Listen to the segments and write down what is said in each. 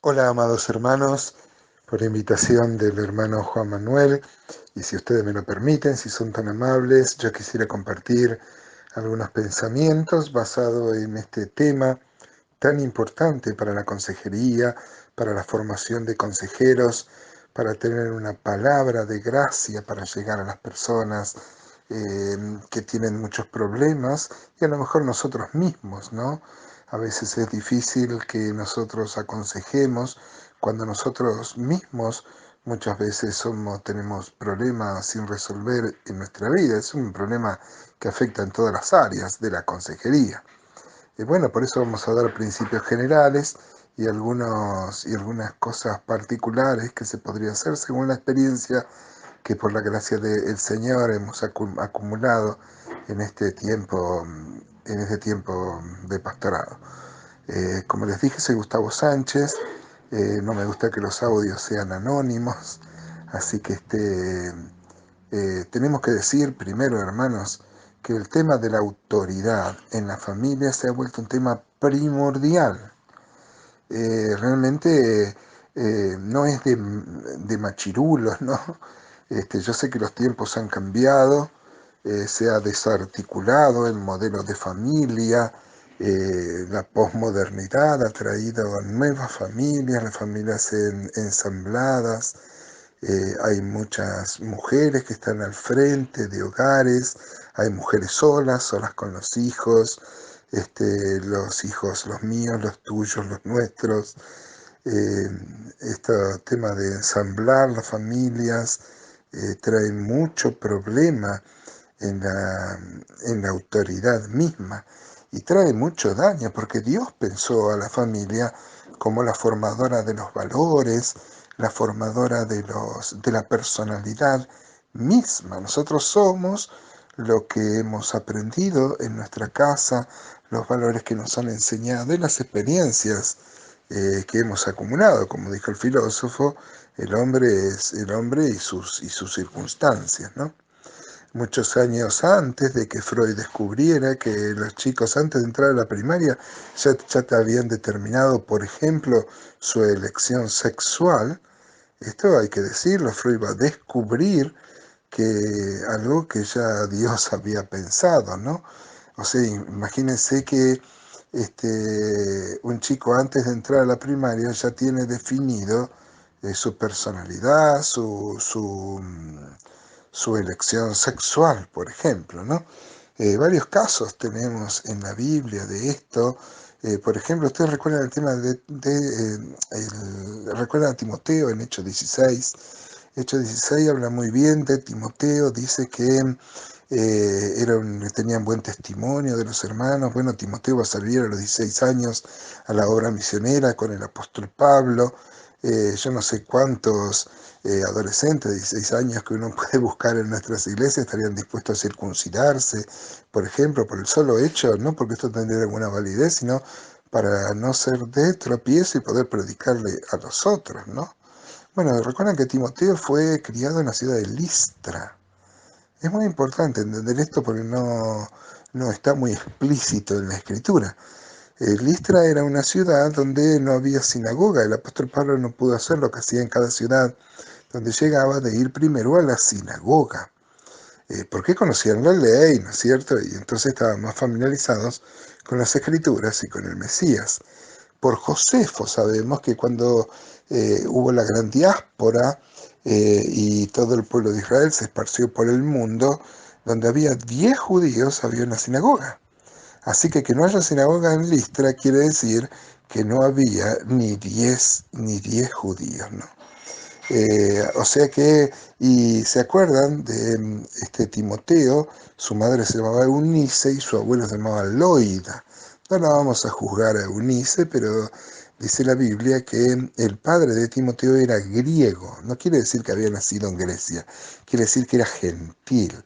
Hola, amados hermanos, por invitación del hermano Juan Manuel, y si ustedes me lo permiten, si son tan amables, yo quisiera compartir algunos pensamientos basados en este tema tan importante para la consejería, para la formación de consejeros, para tener una palabra de gracia para llegar a las personas que tienen muchos problemas y a lo mejor nosotros mismos, ¿no? A veces es difícil que nosotros aconsejemos cuando nosotros mismos muchas veces tenemos problemas sin resolver en nuestra vida. Es un problema que afecta en todas las áreas de la consejería. Y bueno, por eso vamos a dar principios generales y algunas cosas particulares que se podría hacer según la experiencia que por la gracia del Señor hemos acumulado en este tiempo de pastorado. Como les dije, soy Gustavo Sánchez. No me gusta que los audios sean anónimos, así que tenemos que decir primero, hermanos, que el tema de la autoridad en la familia se ha vuelto un tema primordial. Realmente no es de machirulos, ¿no? Yo sé que los tiempos han cambiado, se ha desarticulado el modelo de familia, la posmodernidad ha traído nuevas familias, las familias ensambladas, hay muchas mujeres que están al frente de hogares, hay mujeres solas, solas con los hijos, los míos, los tuyos, los nuestros. Eh, este tema de ensamblar las familias trae mucho problema en en la autoridad misma y trae mucho daño porque Dios pensó a la familia como la formadora de los valores, la formadora de la personalidad misma. Nosotros somos lo que hemos aprendido en nuestra casa, los valores que nos han enseñado y las experiencias que hemos acumulado. Como dijo el filósofo, el hombre es el hombre y sus circunstancias, ¿no? Muchos años antes de que Freud descubriera que los chicos antes de entrar a la primaria ya te habían determinado, por ejemplo, su elección sexual. Esto hay que decirlo, Freud va a descubrir que algo que ya Dios había pensado, ¿no? O sea, imagínense que un chico antes de entrar a la primaria ya tiene definido su personalidad, su elección sexual, por ejemplo, ¿no? Varios casos tenemos en la Biblia de esto. Por ejemplo, ustedes recuerdan el tema recuerdan a Timoteo en Hechos 16. Hechos 16 habla muy bien de Timoteo, dice que tenían buen testimonio de los hermanos. Bueno, Timoteo va a salir a los 16 años a la obra misionera con el apóstol Pablo. Yo no sé cuántos adolescentes de 16 años que uno puede buscar en nuestras iglesias estarían dispuestos a circuncidarse, por ejemplo, por el solo hecho, no porque esto tendría alguna validez, sino para no ser de tropiezo y poder predicarle a los otros, ¿no? Bueno, recuerdan que Timoteo fue criado en la ciudad de Listra. Es muy importante entender esto porque no está muy explícito en la escritura. Listra era una ciudad donde no había sinagoga. El apóstol Pablo no pudo hacer lo que hacía en cada ciudad donde llegaba, de ir primero a la sinagoga. Porque conocían la ley, ¿no es cierto? Y entonces estaban más familiarizados con las escrituras y con el Mesías. Por Josefo sabemos que cuando hubo la gran diáspora y todo el pueblo de Israel se esparció por el mundo, donde había 10 judíos había una sinagoga. Así que no haya sinagoga en Listra quiere decir que no había ni diez judíos, ¿no? O sea que, y se acuerdan de este Timoteo, su madre se llamaba Eunice y su abuelo se llamaba Loida. No la vamos a juzgar a Eunice, pero dice la Biblia que el padre de Timoteo era griego. No quiere decir que había nacido en Grecia, quiere decir que era gentil.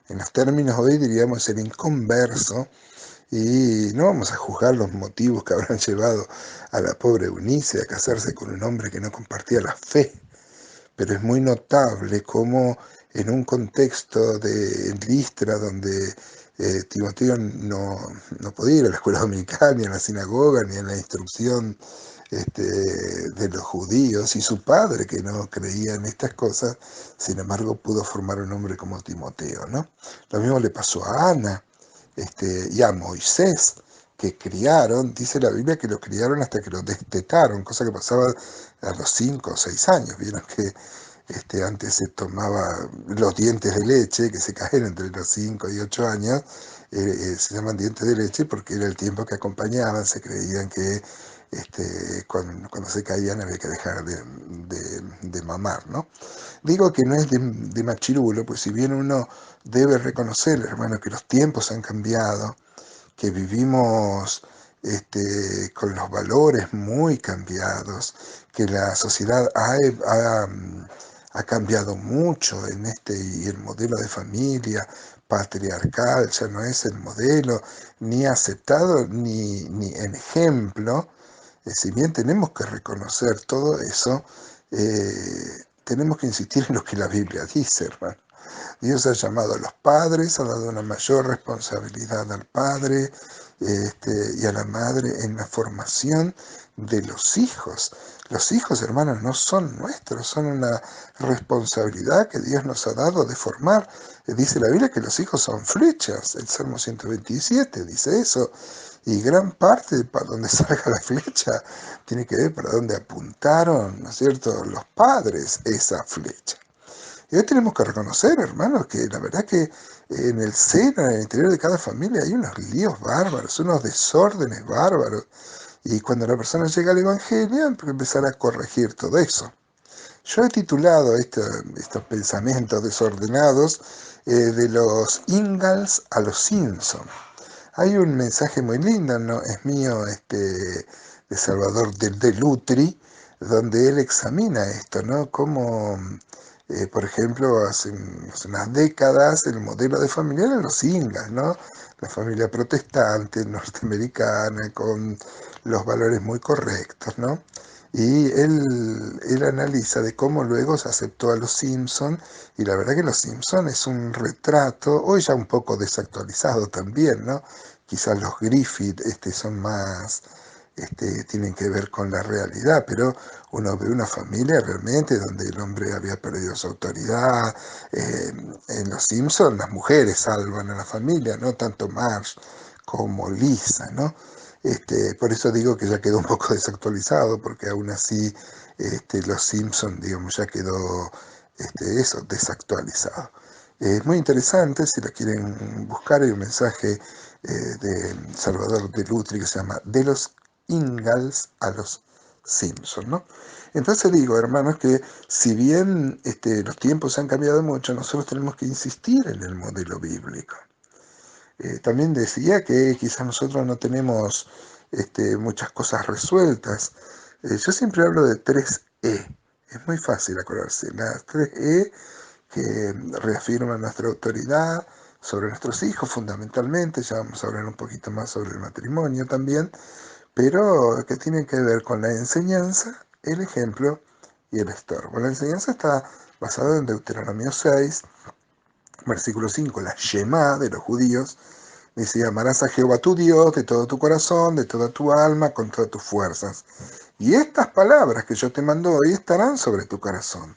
En los términos hoy diríamos el inconverso, y no vamos a juzgar los motivos que habrán llevado a la pobre Eunice a casarse con un hombre que no compartía la fe, pero es muy notable cómo en un contexto de Listra donde Timoteo no podía ir a la escuela dominical, ni a la sinagoga, ni a la instrucción de los judíos, y su padre, que no creía en estas cosas, sin embargo pudo formar un hombre como Timoteo, ¿no? Lo mismo le pasó a Ana, y a Moisés, que criaron, dice la Biblia que lo criaron hasta que lo destetaron, cosa que pasaba a los 5 o 6 años. Vieron que antes se tomaba los dientes de leche, que se caen entre los 5 y 8 años, se llaman dientes de leche porque era el tiempo que acompañaban, se creían que cuando se caían había que dejar de mamar, ¿no? Digo que no es de machirulo, pues si bien uno debe reconocer, hermano, que los tiempos han cambiado, que vivimos con los valores muy cambiados, que la sociedad ha cambiado mucho y el modelo de familia patriarcal ya no es el modelo, ni aceptado, ni en ejemplo. Si bien tenemos que reconocer todo eso, tenemos que insistir en lo que la Biblia dice, hermano. Dios ha llamado a los padres, ha dado una mayor responsabilidad al padre y a la madre en la formación de los hijos. Los hijos, hermanos, no son nuestros, son una responsabilidad que Dios nos ha dado de formar. Dice la Biblia que los hijos son flechas, el Salmo 127 dice eso, y gran parte de para donde salga la flecha tiene que ver para dónde apuntaron, ¿no es cierto?, los padres esa flecha. Y hoy tenemos que reconocer, hermanos, que la verdad que en el seno, en el interior de cada familia hay unos líos bárbaros, unos desórdenes bárbaros. Y cuando la persona llega al Evangelio, hay que empezar a corregir todo eso. Yo he titulado estos pensamientos desordenados de los Ingalls a los Simpson. Hay un mensaje muy lindo, ¿no? Es mío, de Salvador de Lutri, donde él examina esto, ¿no? Cómo, por ejemplo, hace unas décadas el modelo de familia eran los Ingalls, ¿no? La familia protestante norteamericana con los valores muy correctos, ¿no? Y él analiza de cómo luego se aceptó a los Simpson, y la verdad que los Simpson es un retrato, hoy ya un poco desactualizado también, ¿no? Quizás los Griffith son más, tienen que ver con la realidad, pero uno ve una familia realmente donde el hombre había perdido su autoridad. En Los Simpsons las mujeres salvan a la familia, no tanto Marge como Lisa, ¿no? Por eso digo que ya quedó un poco desactualizado, porque aún así Los Simpsons, digamos, ya quedó eso, desactualizado. Es muy interesante, si la quieren buscar, hay un mensaje de Salvador de Lutri que se llama De los Ingalls a los Simpson, ¿no? Entonces digo, hermanos, que si bien los tiempos han cambiado mucho, nosotros tenemos que insistir en el modelo bíblico. También decía que quizás nosotros no tenemos muchas cosas resueltas. Yo siempre hablo de 3E. Es muy fácil acordarse. Las 3E que reafirman nuestra autoridad sobre nuestros hijos fundamentalmente. Ya vamos a hablar un poquito más sobre el matrimonio también, pero que tienen que ver con la enseñanza, el ejemplo y el estorbo. La enseñanza está basada en Deuteronomio 6, versículo 5, la Shema de los judíos. Dice: amarás a Jehová tu Dios de todo tu corazón, de toda tu alma, con todas tus fuerzas. Y estas palabras que yo te mando hoy estarán sobre tu corazón.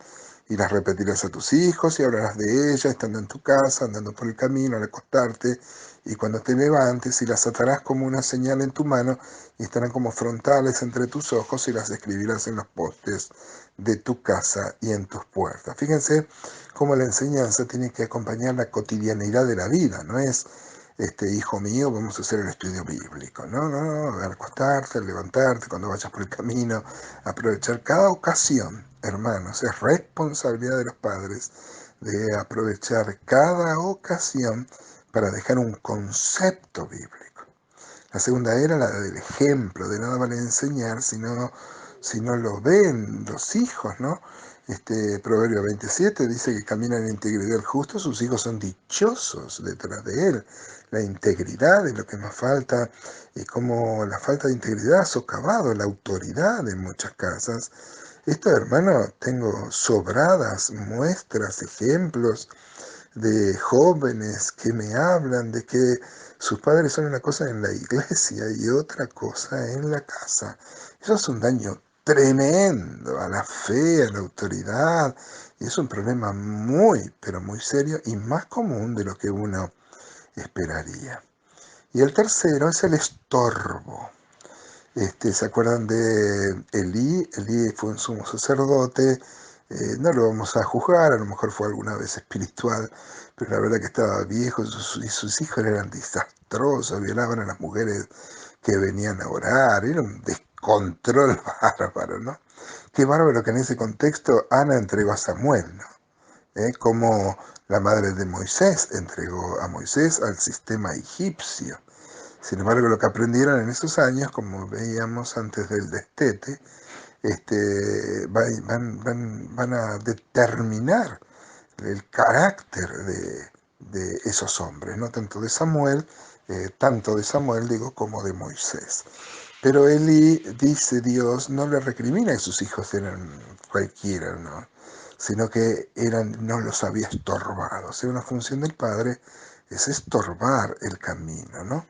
Y las repetirás a tus hijos y hablarás de ellas estando en tu casa, andando por el camino, al acostarte, y cuando te levantes, y las atarás como una señal en tu mano, y estarán como frontales entre tus ojos, y las escribirás en los postes de tu casa y en tus puertas. Fíjense cómo la enseñanza tiene que acompañar la cotidianidad de la vida, no es hijo mío, vamos a hacer el estudio bíblico. No, no, no, al acostarte, al levantarte, cuando vayas por el camino, aprovechar cada ocasión, hermanos, es responsabilidad de los padres de aprovechar cada ocasión para dejar un concepto bíblico. La segunda era la del ejemplo, de nada vale enseñar si no lo ven los hijos, ¿no? Proverbio 27 dice que camina en integridad el justo, sus hijos son dichosos detrás de él. La integridad es lo que más falta, y como la falta de integridad ha socavado la autoridad en muchas casas. Esto, hermano, tengo sobradas muestras, ejemplos de jóvenes que me hablan de que sus padres son una cosa en la iglesia y otra cosa en la casa. Eso es un daño tremendo a la fe, a la autoridad, y es un problema muy, pero muy serio y más común de lo que uno esperaría. Y el tercero es el estorbo. ¿Se acuerdan de Elí? Elí fue un sumo sacerdote, no lo vamos a juzgar, a lo mejor fue alguna vez espiritual, pero la verdad que estaba viejo y sus hijos eran desastrosos, violaban a las mujeres que venían a orar, era un descontrol bárbaro, ¿no? Qué bárbaro que en ese contexto Ana entregó a Samuel, ¿no? Como la madre de Moisés entregó a Moisés al sistema egipcio. Sin embargo, lo que aprendieron en esos años, como veíamos antes del destete, van a determinar el carácter de esos hombres, ¿no? Tanto de Samuel, digo, como de Moisés. Pero Eli, dice Dios, no le recrimina que sus hijos eran cualquiera, ¿no? Sino que no los había estorbado. O sea, una función del Padre es estorbar el camino, ¿no?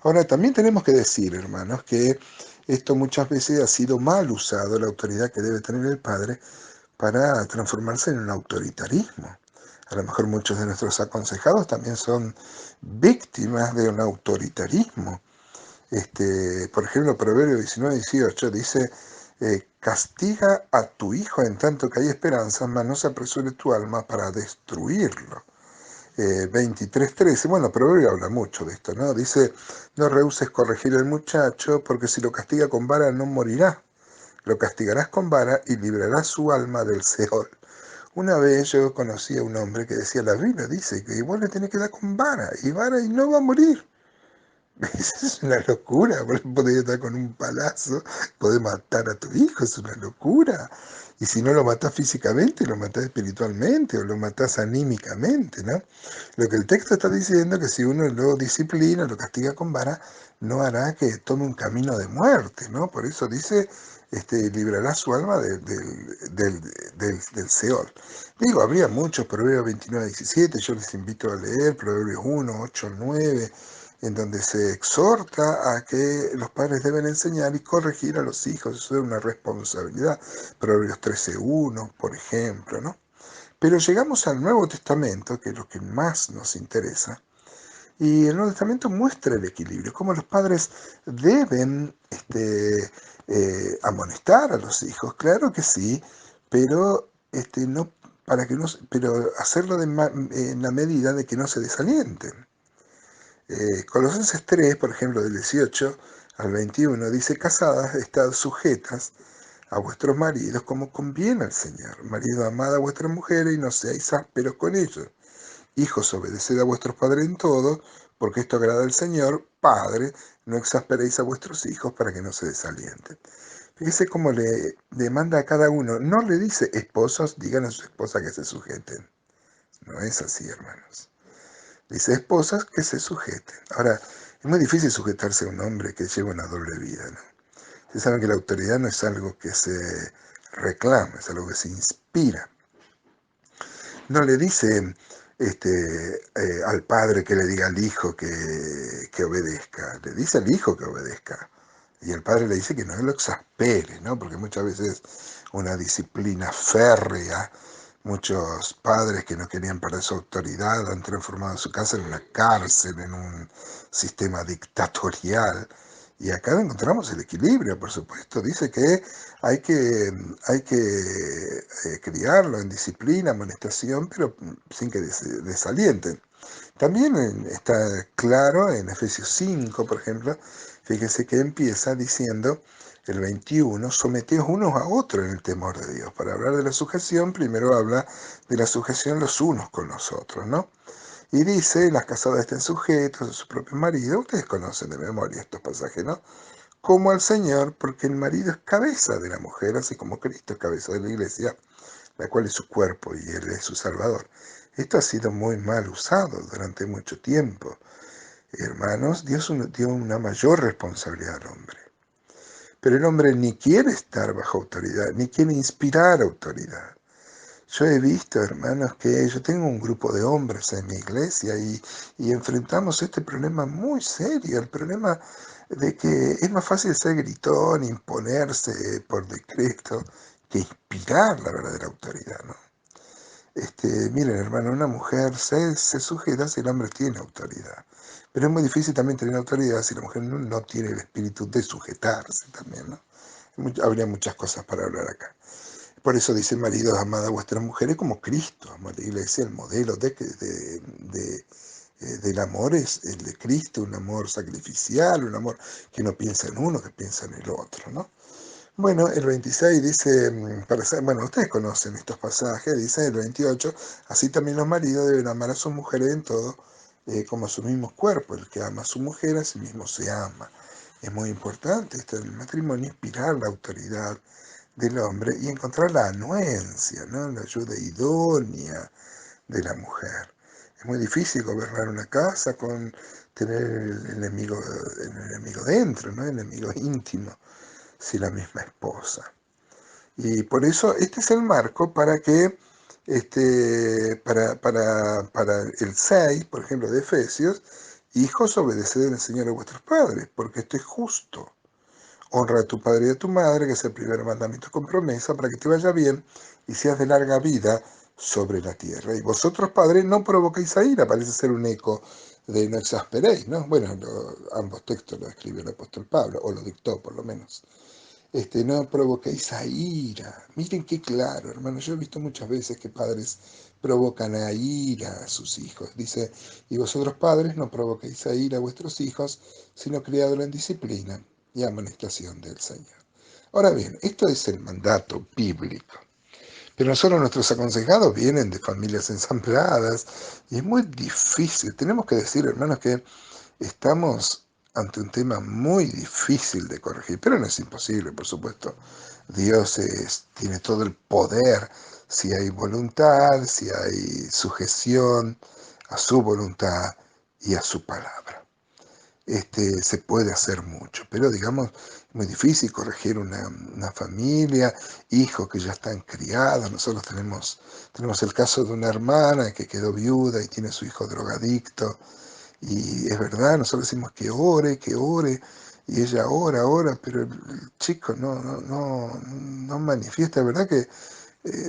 Ahora, también tenemos que decir, hermanos, que esto muchas veces ha sido mal usado, la autoridad que debe tener el Padre, para transformarse en un autoritarismo. A lo mejor muchos de nuestros aconsejados también son víctimas de un autoritarismo. Por ejemplo, Proverbio 19:18 dice, castiga a tu hijo en tanto que hay esperanza, mas no se apresure tu alma para destruirlo. 23:13, bueno, Proverbio habla mucho de esto, ¿no? Dice, no rehuses corregir al muchacho, porque si lo castiga con vara no morirá. Lo castigarás con vara y librarás su alma del Seol. Una vez yo conocí a un hombre que decía, la Biblia dice que igual le tenés que dar con vara y no va a morir. Es una locura, podés estar con un palazo, podés matar a tu hijo, es una locura. Y si no lo matás físicamente, lo matás espiritualmente o lo matás anímicamente, ¿no? Lo que el texto está diciendo es que si uno lo disciplina, lo castiga con vara, no hará que tome un camino de muerte, ¿no? Por eso dice, librará su alma del Seol. Digo, habría muchos, Proverbios 29:17, yo les invito a leer, Proverbios 1:8-9, en donde se exhorta a que los padres deben enseñar y corregir a los hijos, eso es una responsabilidad. Proverbios 13:1, por ejemplo, ¿no? Pero llegamos al Nuevo Testamento, que es lo que más nos interesa, y el Nuevo Testamento muestra el equilibrio, cómo los padres deben amonestar a los hijos, claro que sí, pero no para que no, pero hacerlo en la medida de que no se desalienten. Colosenses 3, por ejemplo, del 18 al 21, dice, casadas, estad sujetas a vuestros maridos como conviene al Señor. Marido, amad a vuestras mujeres y no seáis ásperos con ellos. Hijos, obedeced a vuestros padres en todo, porque esto agrada al Señor. Padre, no exasperéis a vuestros hijos para que no se desalienten. Fíjese cómo le demanda a cada uno. No le dice, esposos, digan a su esposa que se sujeten. No es así, hermanos. Dice, esposas que se sujeten. Ahora, es muy difícil sujetarse a un hombre que lleva una doble vida, ¿no? Ustedes saben que la autoridad no es algo que se reclama, es algo que se inspira. No le dice al padre que le diga al hijo que obedezca, le dice al hijo que obedezca. Y el padre le dice que no lo exaspere, ¿no? Porque muchas veces una disciplina férrea, muchos padres que no querían perder su autoridad han transformado su casa en una cárcel, en un sistema dictatorial. Y acá encontramos el equilibrio, por supuesto. Dice que hay que criarlo en disciplina, amonestación, pero sin que desalienten. También está claro en Efesios 5, por ejemplo, fíjese que empieza diciendo el 21, someteos unos a otros en el temor de Dios. Para hablar de la sujeción, primero habla de la sujeción los unos con los otros, ¿no? Y dice, las casadas estén sujetos a su propio marido, ustedes conocen de memoria estos pasajes, ¿no? Como al Señor, porque el marido es cabeza de la mujer, así como Cristo es cabeza de la iglesia, la cual es su cuerpo y él es su Salvador. Esto ha sido muy mal usado durante mucho tiempo. Hermanos, Dios dio una mayor responsabilidad al hombre. Pero el hombre ni quiere estar bajo autoridad, ni quiere inspirar autoridad. Yo he visto, hermanos, que yo tengo un grupo de hombres en mi iglesia y enfrentamos este problema muy serio, el problema de que es más fácil ser gritón, imponerse por decreto, que inspirar la verdadera autoridad, ¿no? Miren, hermano, una mujer se sujeta si el hombre tiene autoridad. Pero es muy difícil también tener autoridad si la mujer no tiene el espíritu de sujetarse también, ¿no? Habría muchas cosas para hablar acá. Por eso dice, maridos, amad a vuestras mujeres como Cristo amó a la iglesia. El modelo del amor es el de Cristo, un amor sacrificial, un amor que no piensa en uno, que piensa en el otro, ¿no? Bueno, el 26 dice, bueno, ustedes conocen estos pasajes, dice el 28, así también los maridos deben amar a sus mujeres en todo, como a sus mismos cuerpos. El que ama a su mujer, a sí mismo se ama. Es muy importante esto del matrimonio, inspirar la autoridad del hombre y encontrar la anuencia, ¿no? La ayuda idónea de la mujer. Es muy difícil gobernar una casa con tener el enemigo dentro, ¿no? El enemigo íntimo, si la misma esposa. Y por eso este es el marco para que, para el 6, por ejemplo, de Efesios, hijos, obedeced al Señor a vuestros padres, porque esto es justo. Honra a tu padre y a tu madre, que es el primer mandamiento con promesa, para que te vaya bien y seas de larga vida sobre la tierra. Y vosotros, padres, no provoquéis a ira, parece ser un eco de no exasperéis, ¿no? Bueno, ambos textos lo escribió el apóstol Pablo, o lo dictó por lo menos. No provoquéis a ira. Miren qué claro, hermano. Yo he visto muchas veces que padres provocan a ira a sus hijos. Dice, y vosotros padres no provoquéis a ira a vuestros hijos, sino criadlos en disciplina y amonestación del Señor. Ahora bien, esto es el mandato bíblico. Pero nosotros, nuestros aconsejados vienen de familias ensambladas y es muy difícil. Tenemos que decir, hermanos, que estamos ante un tema muy difícil de corregir, pero no es imposible, por supuesto. Tiene todo el poder si hay voluntad, si hay sujeción a su voluntad y a su palabra. Se puede hacer mucho, pero digamos, es muy difícil corregir una familia, hijos que ya están criados. Nosotros tenemos el caso de una hermana que quedó viuda y tiene su hijo drogadicto. Y es verdad, nosotros decimos que ore, y ella ora, pero el chico no manifiesta. Es verdad que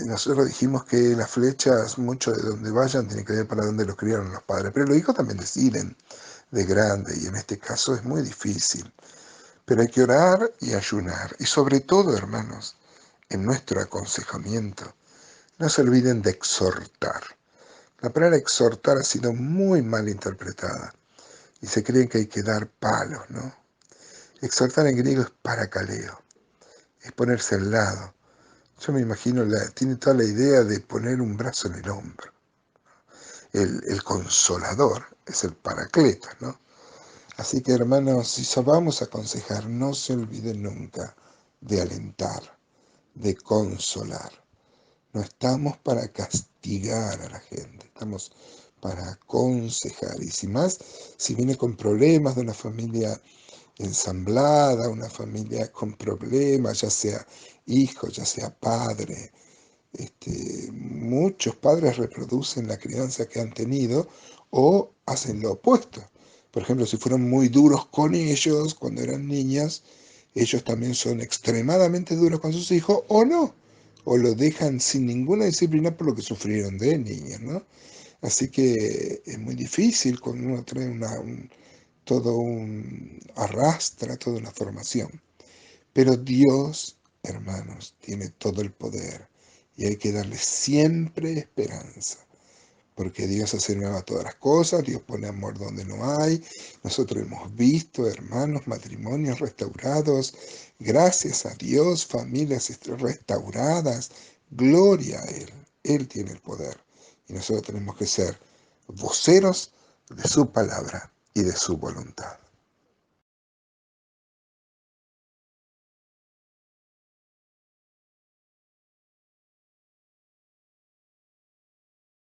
nosotros dijimos que las flechas, mucho de donde vayan, tienen que ver para donde los criaron los padres, pero los hijos también deciden de grande, y en este caso es muy difícil. Pero hay que orar y ayunar, y sobre todo, hermanos, en nuestro aconsejamiento, no se olviden de exhortar. La palabra exhortar ha sido muy mal interpretada y se creen que hay que dar palos, ¿no? Exhortar en griego es parakaleo, es ponerse al lado. Yo me imagino, tiene toda la idea de poner un brazo en el hombro. El consolador es el paracleto, ¿no? Así que, hermanos, si vamos a aconsejar, no se olviden nunca de alentar, de consolar. No estamos para castigar a la gente, estamos para aconsejar. Y si viene con problemas de una familia ensamblada, una familia con problemas, ya sea hijo, ya sea padre. Muchos padres reproducen la crianza que han tenido o hacen lo opuesto. Por ejemplo, si fueron muy duros con ellos cuando eran niñas, ellos también son extremadamente duros con sus hijos o no, o lo dejan sin ninguna disciplina por lo que sufrieron de niños, ¿no? Así que es muy difícil cuando uno trae arrastra toda una formación. Pero Dios, hermanos, tiene todo el poder y hay que darle siempre esperanza, porque Dios hace nuevas todas las cosas, Dios pone amor donde no hay. Nosotros hemos visto, hermanos, matrimonios restaurados, gracias a Dios, familias restauradas, gloria a Él tiene el poder y nosotros tenemos que ser voceros de su palabra y de su voluntad.